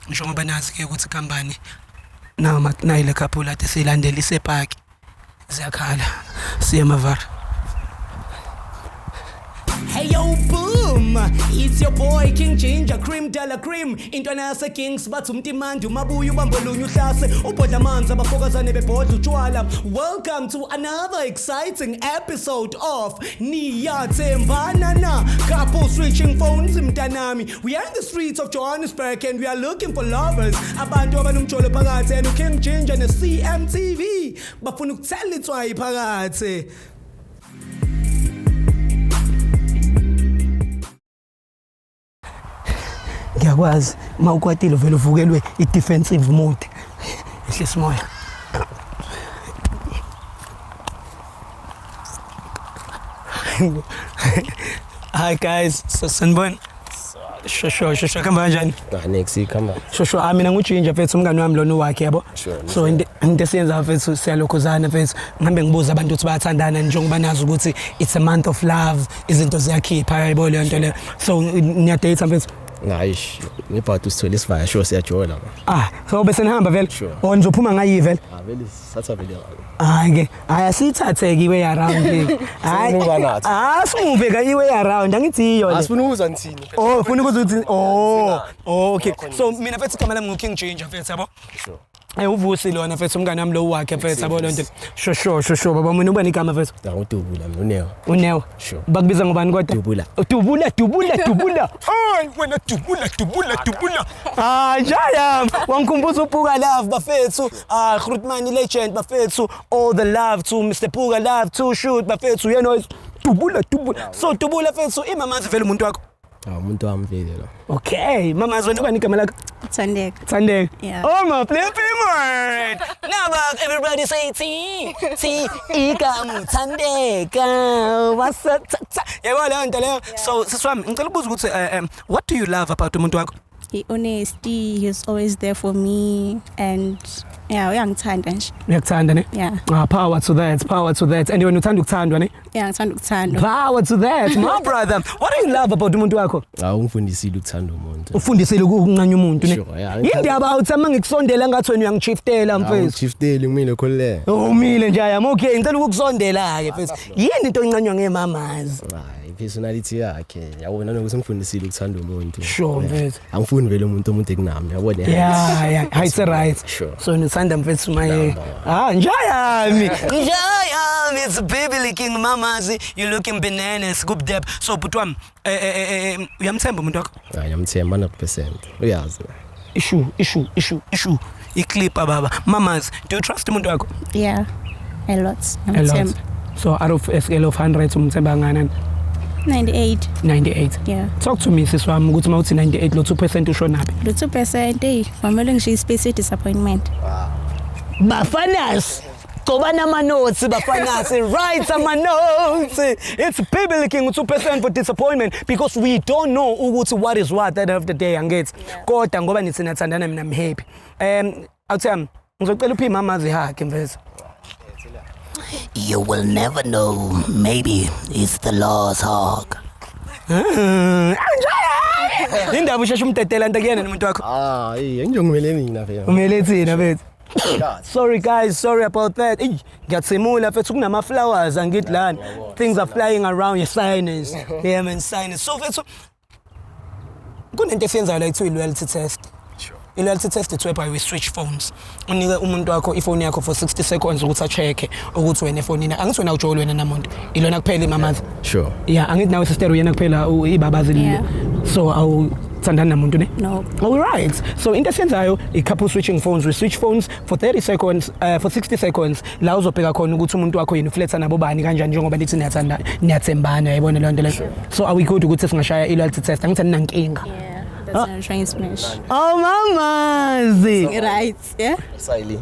ngisho ngoba nazi ke ukuthi company nayile couple ade silandela isepaki ziyakhala siye Mavara. Hey yo boom, it's your boy King Ginger Cream Dala Cream. Intwana yase Kings bathi umtimandi umabuya ubambolunya uhlase ubhodla amanzi abafokazane bebhodla utshwala. Welcome to another exciting episode of Niyathembana na couple switching phones mntanami. We are in the streets of Johannesburg and we are looking for lovers. Abantu abanomjolo phakathi and King Ginger ne CMTV bafuna ukuthela itswayi phakathi. Ngiyakwazi mawukwatile vele uvukelwe i-defensive mode. Ehlisa moya. Hi guys, sanibona. Shosho kamba kanjani? Next kamba. Shosho mina nguJinja mfethu umngani wami lona wakhe yabo. So into esiyenza mfethu siyalokhuzana mfethu. Ngihambe ngibuza abantu ukuthi bayathandana njengoba nazi ukuthi it's a month of love, izinto ziyakhipha yabo le nto le. So niyadate mfethu. Ngayish ngibhathi usithole isivaya sho siyajola. So bese nihamba vele. Nizophuma ngayi vele. Vele satha vele. Ke ayasithathe ke way around ke. Simuve ka iway around angithi iyo le. Asifuna ukuzwa nithini. Ufuna ukuzwa uthi okay. So mina mfethu igama lami nguKing Ginger mfethu yabo. Sure. Uvusi lona mfethu umngane wami lo wakhe mfethu yabo lonto. Shosho baba mina ubani igama mfethu? Ngudubula mina uNeo. Sure. Bakubiza ngobani kodwa? Dubula. Wena dubula. Jaya wangikhumbuza uPuka Love bafethu. Grootman legend bafethu. All the love to Mr. Puka Love to shoot bafethu you know dubula. So dubula mfethu imamazi vele umuntu wakho. Umuntu wami vele lo. Okay, mama azweni ubani igama lakho? Thandeka. Yeah. Oh my flipping word. Now everybody say T igama Thandeka. What's up? Yebo le nto leyo. So siswami ngicela ukubuza ukuthi what do you love about umuntu wakho? Honesty, he's always there for me and yeah, uyangithanda nje. Uyakuthanda ne? Yeah. Power to that. And wena uthanda ukuthandwa ne? Yeah, ngithanda ukuthandwa. Power to that, my brother. What do you love about umuntu wakho? Ungifundisile ukuthanda umuntu. Ufundisile ukuncanya umuntu ne? Sure, yeah. Indaba awuthi uma ngikusondela ngathi wena uyangichiftela mfethu. Chifteli kumina khole. Umile nje ayami okay ngicela ukukusondela ke mfethu. Yini into encanywa ngemamazi? Personality yakhe yabona nokuthi ngifundisile ukuthanda umuntu. Sure mfethu. Angifuni vele umuntu ekunami yabona. Yeah, it's right. Sure. So nithanda mfethu maye. Njayami. It's baby king mamazi. You looking bananas good depth. So butwami uyamthemba umuntu wakho? Ngiyamthemba 100%. Uyazi. Issue. Iclip baba. Mamazi, do you trust umuntu wakho? Yeah. A lot. So out of a scale of 100 umthemba ngani? 98. Yeah. Talk to me sis wami ukuthi mawuthi 98 lo 2% ushonaphi? Lo 2% kwamele ngisho ispace disappointment. Bafanas. Kobana manotes bafanas right ama notes. It's people looking 2% for disappointment because we don't know ukuthi what is what at the end of the day angithi. Kodwa ngoba nithi nathandana mina I'm happy. Awuthami ngizocela uphi mamazi hakhe mfethu. You will never know. Maybe it's the last hog. Indaba usheshe umtetela into kuyena nomuntu wakho. Ngiyongimele mina phela. Umele thina mfethu. Sorry guys, sorry about that. Ngiyatsemula mfethu kunama flowers angithi lana. Things are flying around your sinus. Yeah man, sinus. So mfethu kunento esiyenzayo la ithiwa loyalty test. I-loyalty test ithwe by we switch phones. Unike umuntu wakho ifoni yakho for 60 seconds ukuthi a-check ukuthi wena efonini angithi wena ujolo wena namuntu ilona kuphela imamazi. Sure. Yeah, angithi nawe sister uyena kuphela ibabazi lile. So awuthandana namuntu ne? No. All right. So into esiyenzayo i-couple switching phones. We switch phones for 30 seconds for 60 seconds. La uzobheka khona ukuthi umuntu wakho yena ufletha nabo bani kanjani njengoba nithi niyathembana yayibona le nto le. So are we good ukuthi singashaya i-loyalty test? Angithi ninankinga. Yeah. That's not trying to smash. Oh mamazi. Right, yeah? Siley.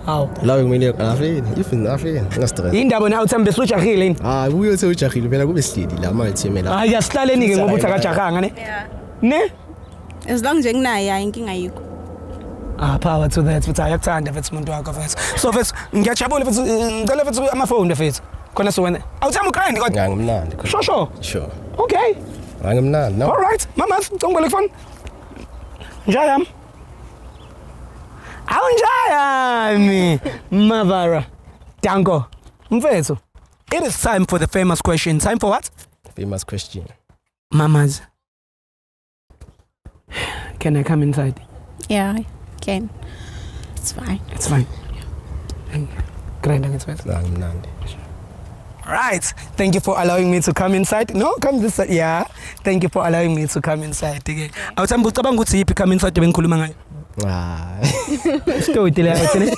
How? La kumele afeni, ifini ngastress. Indaba na uthembe sujahile yini? Ubuye uthi ujahile phela kube sididi la manje la. Yasihlaleni ke ngoba uthi akajahanga ne? Yeah. Ne? As long nje nginayo inkinga yikho. Power to that. Futhi ayakuthanda futhi umuntu wakho futhi. So futhi ngiyajabula futhi ngicela futhi amafoni futhi. Khona so wena. Awuthama ugrand kodwa. Ngimnandi. Sure. Okay. Ngimnandi. All right. Mama, ngicela ukufona. Njayami. Awunjayami Mavara. Danko. Mfethu. It is time for the famous question. Time for what? Famous question. Mamas. Can I come inside? Yeah, I can. It's fine. It's fine. Great, it's fine. Mnandi. Right. Thank you for allowing me to come inside. No, come this side. Yeah. Thank you for allowing me to come inside. Okay. Awuthanda ucabanga ukuthi yipi come inside bengikhuluma ngayo. Story le athini.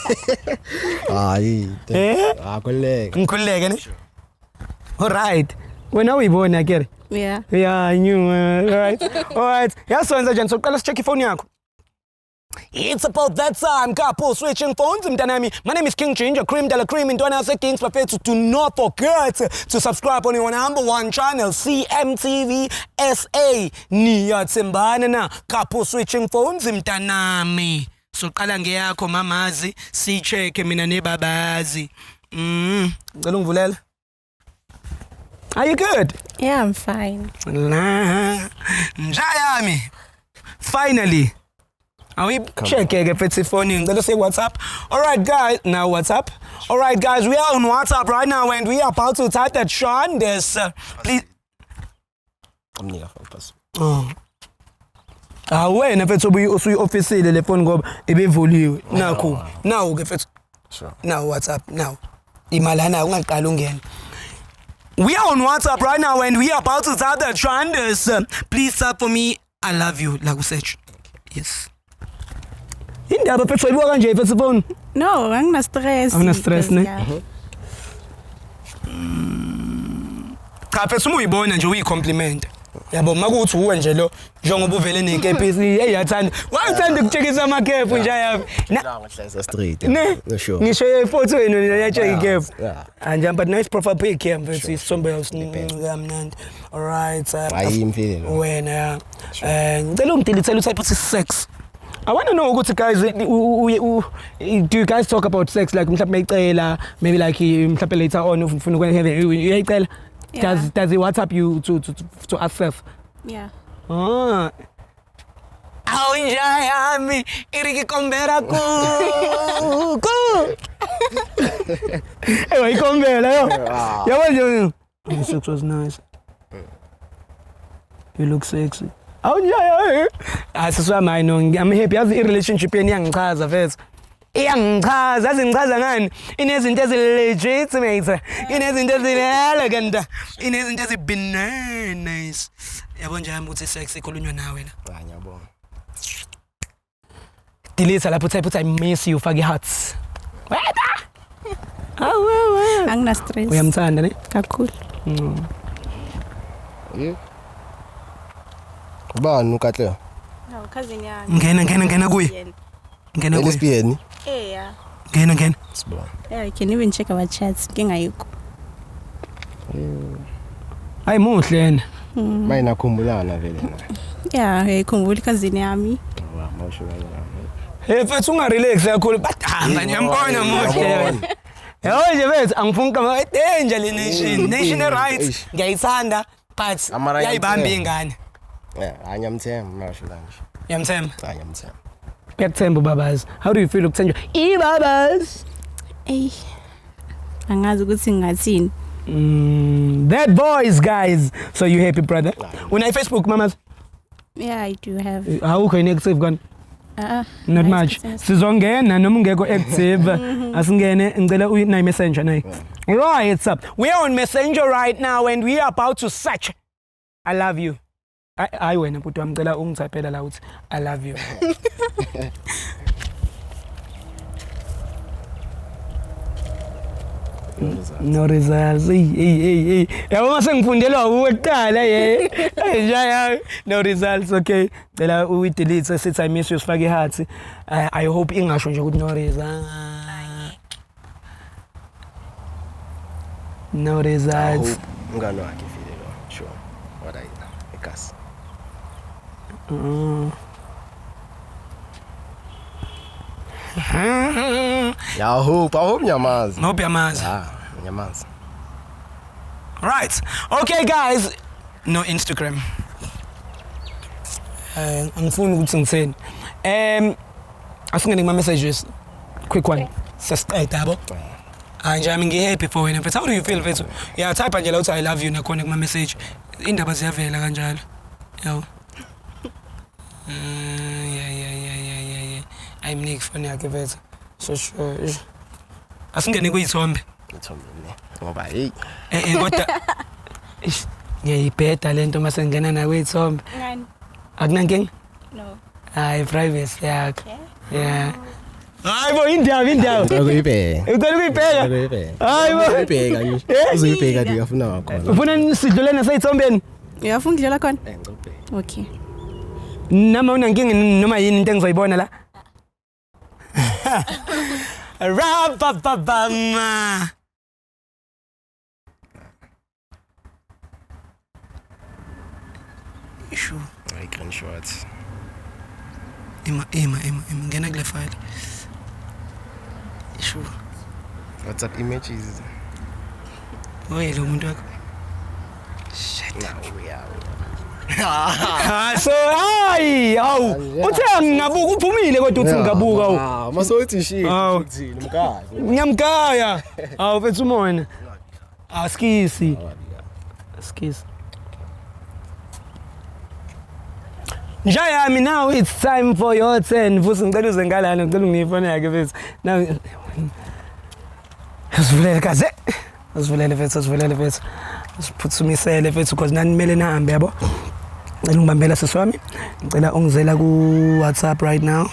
Hayi. Akoleka. Ngikhuleke ne? All right. Wena uyibona ke? Yeah. Yeah, I knew. Right. All right. Yasonza nje soqala sicheck ifone yakho. It's about that time. Couple switching phones. Mtanami. My name is King Ginger Cream Della Cream. Into another Kings Buffet. Do not forget to subscribe on your number one channel, CMTV SA. Niyatsembana na couple switching phones. Mtanami. So qala ngeyakho mamazi. Si check mina nebabazi. Ngicela ungivulela. Are you good? Yeah, I'm fine. Njayami. Finally. We check if phone. Let us say WhatsApp. All right, guys. Now WhatsApp. All right, guys. We are on WhatsApp right now, and we are about to type that Sean. This please. Oh. When if it's we officially the phone go ebe volume. Now cool. Now if it's Sure. now WhatsApp now. Imalana ungaqala ungena. We are on WhatsApp right now, and we are about to type that Sean. This please type for me. I love you. Like we said. Yes. Indaba phethu uyibuka kanje ifethi phone. No, angina stress. Awuna stress ne? Yeah. Cha phethu uyibona nje uyicompliment. Yabo makuthi uwe nje lo njengoba uvele nekepisi eyathanda. Wathanda ukutshekisa amakhefu nje ayapi. Ngahlisa straight. Ne? Sure. Ngisho iPhoto yenu niyacheck ikhefu. Yeah. And but nice profile pic here mfethu isombe kamnandi. All right. Hayi imfilo. Wena ngicela ungidilithele utype uthi sex. I want to know ukuthi guys do you guys talk about sex like mhlawumbe mayicela maybe like mhlawumbe later on ufuna ukwenza uyayicela. Does he WhatsApp you to access? Yeah. Ah. Awunjayami irikikombera ku. Ewa ikombela yo. Yabona nje. Sex was nice. You look sexy. Awunjayami. Asiswa mine I'm happy as I relationship yeni yangichaza vese. Iyangichaza azingichaza ngani inezinto legitimate inezinto elegant inezinto nice yabo nje ukuthi sex ikhulunywa nawe la Ngiyabona. delete lapho type I miss you fake hearts wena Angina stress. uyamthanda ne Kakhulu. Ubani ukahle? No, cousin yami. ngena kuye ngena kuye Lesbian. Yeah. ngena Sibona. Yeah, you can even check our chats. Nginga yikho. hayi muhle yena Mayina khumbulana vele na. Yeah, ngikhumbula cousin yami. Mawusho kanje. mfethu unga relax kakhulu but hamba ngiyambona muhle yabo nje mfethu angifuni kama danger le nation rights ngiyayithanda but yayibamba ingane Anyamthemba mawusho kanje. yamthemba Anyamthemba. Kuyakuthemba babazi. How do you feel ukuthenjwa? Ibabas. Ey. Angazi ukuthi ngathini. That boys guys. So you happy brother? Una Facebook mamas? Yeah, I do have. Awukho inactive gone? Not nice much. business. Sizongena noma ungekho active. Asingene ngicela uyi messenger nayi. Right up. We are on Messenger right now and we are about to search. I love you. I wena but ngicela ungithaphela la uthi I love you. No results. Hey. Yabo mase ngifundelwa ukuqala njaya. No results. Okay. Cela uyi delete sithi I miss you sifake heart. I hope ingasho nje ukuthi no results. No results. Ngalo wakhe file lo. Sure. What are you? Ekas. I hope nyamazi. Hope yamazi. Nyamazi. Right. Okay guys. No Instagram. Angifuni ukuthi ngitheni. Asingene kuma messages. Quick one. Sesiqeda yabo. Nje ami ngihappy for wena mfethu. How do you feel mfethu? Yeah, type nje la uthi I love you nakhona kuma message. Indaba ziyavela kanjalo. Yawo. Yeah. I'm Nick phone yakhe mfethu. So sure. Asingene kuyithombe. Ithombe ne. Ngoba hey. Kodwa ngiyayibheda lento mase ngena na kuyithombe. Ngani? Akunankinga? No. Hayi privacy yakho. Yeah. Hayibo indaba. Ukuyibheka. Uqala ukuyibheka. Hayibo. Ukuyibheka nje. Uzuyibheka ngiyafuna ngakhona. Ufuna sidlulene sayithombeni? Uyafuna ukudlala khona? Ngicela. Okay. Nama unankinga noma yini into engizoyibona la? Rabababama. Ishu. I can short. Ima ngena kule file. Ishu. WhatsApp images. Oye lo muntu wakho. So hayi awu uthe ngingabuka uphumile kodwa uthi ngabuka awu masothi shit Awu. ukuthini mkhazi ngiyamgaya awu mfethu umona skisi Njayami now it's time for your turn futhi ngicela uze ngalana ngicela ungifone yake mfethu now Asivulele kaze asivulele mfethu siphuthumisele mfethu because nani kumele nihambe yabo ngicela ungibambela seswami ngicela ungizela ku WhatsApp right now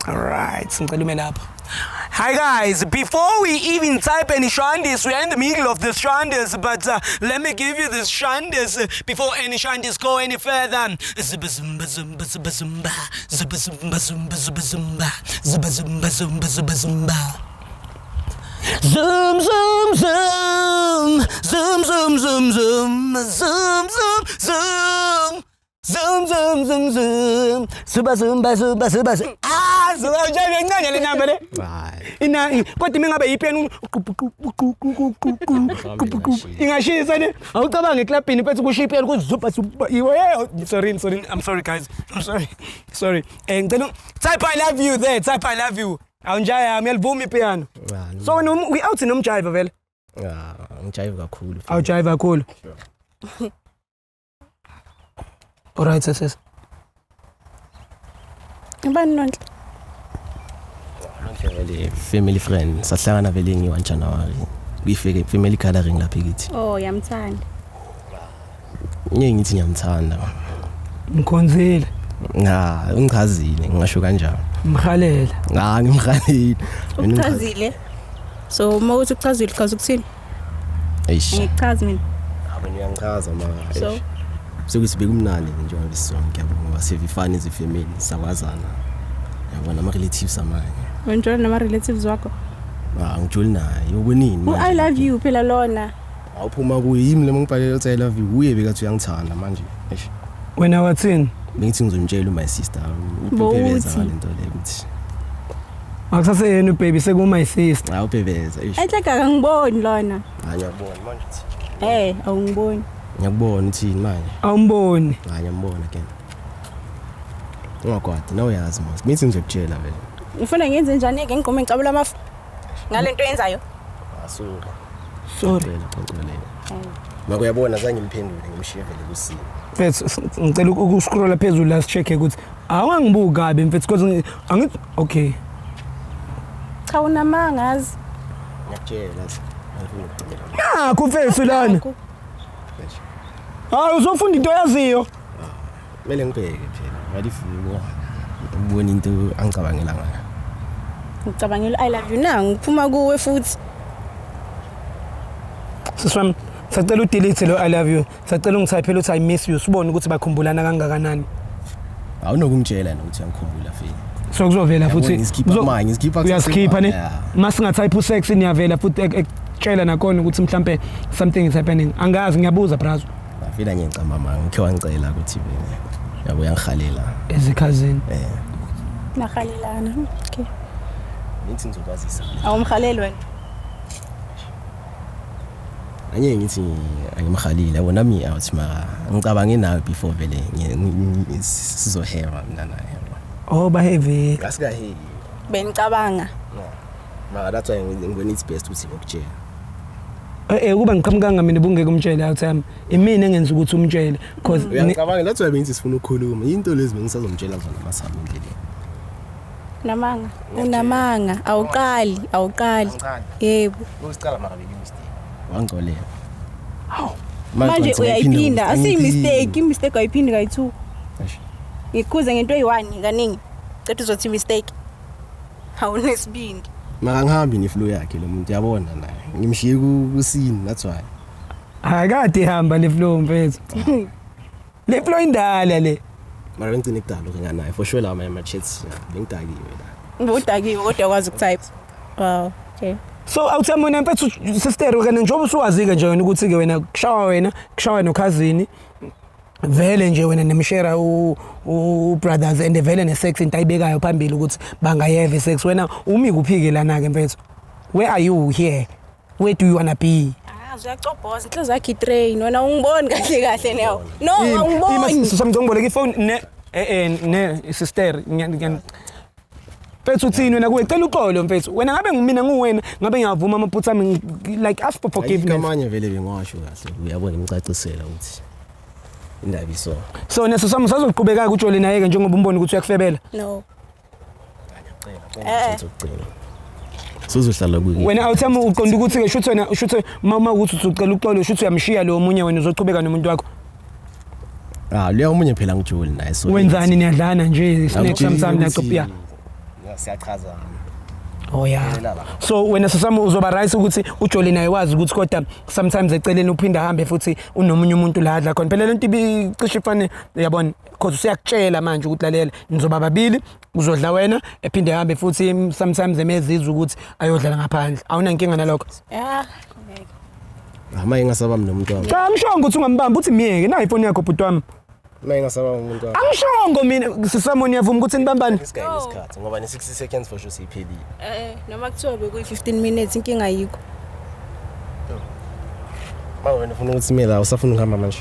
alright ngicela ume lapho. Hi guys, before we even type any shandis, we're in the middle of the shandis, but let me give you this shandis before any shandis go any further. Zumba zumba zumba zumba zumba zumba zumba zumba zumba zumba zumba zumba zumba zumba zumba Zoom zoom zoom zoom zoom zoom zoom zoom zoom zoom zoom zoom zoom Suba zumba zuba nje ngane le namba le ina kodwa mingabe yipeni ingashisa ne awucabange clubini phethu kushipela kuzuba sorry I'm sorry guys I'm sorry ngicela type I love you there type I love you awunjaya ngiyalivuma ipiano so we out nomjive vele ngijive kakhulu awujive kakhulu alright sis Ngibani nonke? vele family friend sahlangana vele ngi1 January kuyifike family gathering lapha ekithi Oh yamthanda. ngithi ngiyamthanda ngikhonzile ungichazile ngisho kanjalo mkhalela ngimkhalile Uchazile. So uma uthi uchazile chaza ukuthini? eish Ngichaza mina. abantu uyangichaza mara So sekuthi bekumnandi njengoba isonke yabo ngoba sivifana izifamily sakwazana yabona ama relatives amanye wenjona nama relatives wakho? ngijoli naye ubonini I love you phela lona. awuphuma kuye yimi lemngibhalele uthi I love you uye bekathi uyangithanda manje eish wena wathini bengithi ngizomtshela my sister ubhebeza ngalento le ukuthi akusase yena baby seku my sister ubhebeza eish Enhleka kangiboni lona. ngiyabona manje uthi Awungiboni. ngiyakubona uthini manje awumboni ngiyambona again ungakwadi nawe yazi mos ngithi ngizokutshela vele Ngifuna ngenze njani ke ngigqome ngicabula amafu. Ngalento yenzayo. sorry xoxelela makuyabona zange ngiphendule ngimshiye vele kusini mfethu ngicela ukuscrolla phezulu la check ukuthi awangibuka kabi mfethu because angithi okay Cha unamangazi. ngiyakutshela nakho mfethu lana hayi uzofunda into yaziyo kumele ngibheke phela ngalifuka ubona into angicabangela ngayo Ngicabangela I love you na ngiphuma kuwe futhi. siswami sacela udelete lo I love you sacela ungitypele uthi I miss you sibone ukuthi bakhumbulana kangakanani awunokungitshela ukuthi ngikhumbula fini so kuzovela futhi ngisikhipha uyaskipha ne masingatype usex niyavela futhi ekutshela nakona ukuthi mhlambe something is happening angazi ngiyabuza brazo vela ngiyacamba mama ngikhe wangicela ukuthi vele yabo yangihalela ezikhazini Nakhalelana. Okay. ngithi ngizokwazisa Awumkhaleli wena. anye ngithi angimhalile yabo nami awuthi mara ngicabange nawe before vele sizoheva mina naye Oh bahave. Asikaheyi. Benicabanga. Mara that's why ngibona it's best ukuthi ngokutshela. Kuba ngiqhamukanga mina bungeke umtshele awuthami. Imina engenza ukuthi umtshele because uyangicabanga that's why bengithi sifuna ukukhuluma. Into lezi bengisazomtshela zona masami endleleni. Namanga. Unamanga. Awuqali. Yebo. Usicala mara bekimistake. Wangcolela. Hawu. Manje uyayiphinda imistake ayiphindi kayi2 ngikuze ngento eyi1 kaningi cethu uzothi mistake awunesibindi maka ngihambi neflow yakhe lo muntu yabona naye ngimshiye kusini that's why akade ihamba le flow mfethu le flow indala le mara bengicine kudala nganaye for sure la my chats bengidakiwe la ubudakiwe kodwa kwazi ukutype wow okay so awuthama wena mfethu sister wena njengoba usuwazika nje wena ukuthi ke wena kushawa nokhazini vele nje wena nemshare u brothers and vele ne sex into ayibekayo phambili ukuthi bangayeve sex wena umi kuphike lana ke mfethu where are you here where do you wanna be uyacobhoza inhliziyo yakhe itrain wena ungiboni kahle neyo no ungiboni samngizongboleka ifone ne sister mfethu uthini wena kuwecela uxolo mfethu wena ngabe ngimina nguwena ngabe ngiyavuma amaphutha ami like ask for forgiveness kamanye vele bengiwasho kahle uyabona ngimcacisela ukuthi indaba so nesosami sazoqhubeka kutshole naye ke njengoba umboni ukuthi uyakufebela no sozohlala kuyi wena awuthami uqonda ukuthi ke shuthi mama ukuthi ucela uxolo shuthi uyamshiya lo munye wena uzoqhubeka nomuntu wakho leyo munye phela ngijoli naye so wenzani niyadlana nje snacks samsami naqopya siyachaza oh yeah so wena sasami uzoba right ukuthi ujoli naye wazi ukuthi kodwa sometimes eceleni uphinda ahambe futhi unomunye umuntu la adla khona phela lento ibicishe ifane uyabona because usiyakutshela manje ukuthi lalela nizoba babili uzodla wena ephinde ahambe futhi sometimes emezizwe ukuthi ayodlala ngaphandle awuna inkinga nalokho yeah amaye ngasaba nomuntu wami cha ngishongo ukuthi ungambamba uthi miyeke na iphone yakho bhuti wami maye ngasaba umuntu wami angishongo mina sisamoni yavuma ukuthi nibambane isikhathi ngoba ne 60 seconds for sure siphelile noma kuthiwa bekuyi 15 minutes inkinga yikho wena ufuna ukuthi mina usafuna ukuhamba manje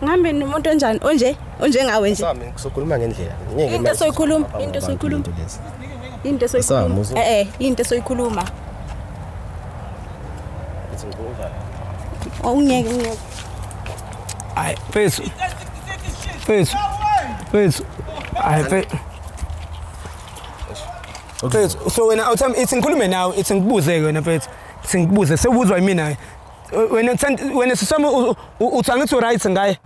ngihambe nomuntu onjani onje ngawe nje sami ngizokhuluma ngendlela ngeke into soyikhuluma into soyikhuluma ungeke ay phezu ay phezu so wena awuthami ithi ngikhulume nawe ithi ngibuze wena phezu singikubuze sewuzwa yimina wena sisama uthi angithi right ngaye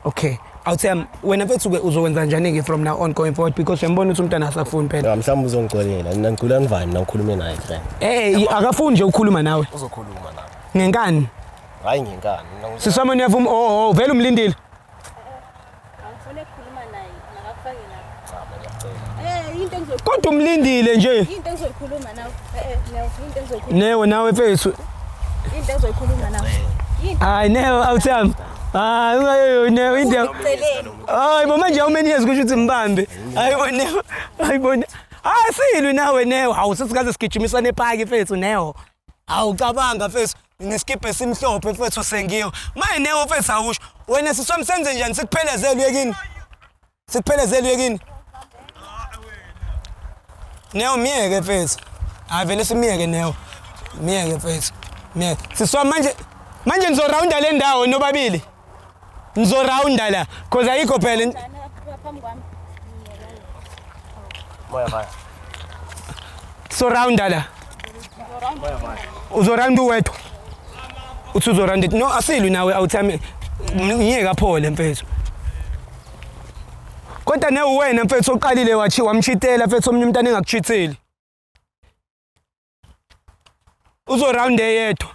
okay awuthami wena phethu uzokwenza njani ke from now on going forward because uyambona ukuthi umntana asafuni phela mhlawumbe uzongicolela mina ngikhuluma ngivani na ngikhulume naye akafuni nje ukukhuluma nawe uzokhuluma nawe ngenkani hayi ngenkani sisama niyavuma vele umlindile angifune ukukhuluma naye nakafake lapha kodwa umlindile nje into engizoyikhuluma nawe into engizoyikhuluma newe nawe phethu into engizoyikhuluma nawe hayi newe awuthami newe into hayi manje how many years kusho ukuthi mbambe hayibona silwi nawe newe awusesikaze sigijimisana ephaki phethu newe awucabanga phethu ngeskipe esimhlophe phethu sengiyo maye newe phethu awusho wena sisomsenze njani sikuphelezele uyekini newe miyeke phethu hayi vele simiyeke newe miyeke phethu miyeke siswa manje nizorawunda le ndawo nobabili nizorawunda la cause ayikho phela phambi kwami moya so rawunda la uzorawunda uwedwa uthi uzorawunda no asilwi nawe awuthami ngiyeke aphole mfethu kodwa ne wena mfethu oqalile wamchitela mfethu omnye umntana engakuchitheli uzorawunda yedwa.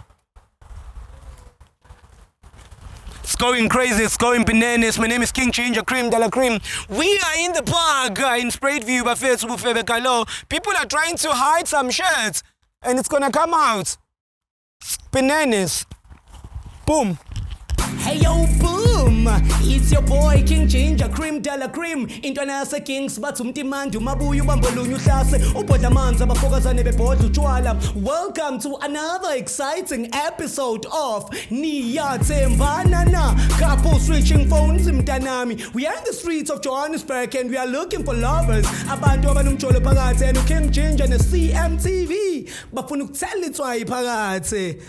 It's going crazy, it's going bananas. My name is King Ginger Cream de la Cream. We are in the park in Spruitview, Buffet, people are trying to hide some shirts and it's gonna come out. Bananas. Boom. Hey yo, boom! It's your boy King Ginger, Cream Dala Cream. Intwana yase Kings bathi umtimandi umabuya ubambolunya uhlase ubhodla amanzi abafokazane bebhodla utshwala. Welcome to another exciting episode of Niyathembana na. Couple switching phones mntanami. We are in the streets of Johannesburg and we are looking for lovers. Abantu abanumjolo phakathi and King Ginger ne CMTV bafuna ukuthela itswayi phakathi.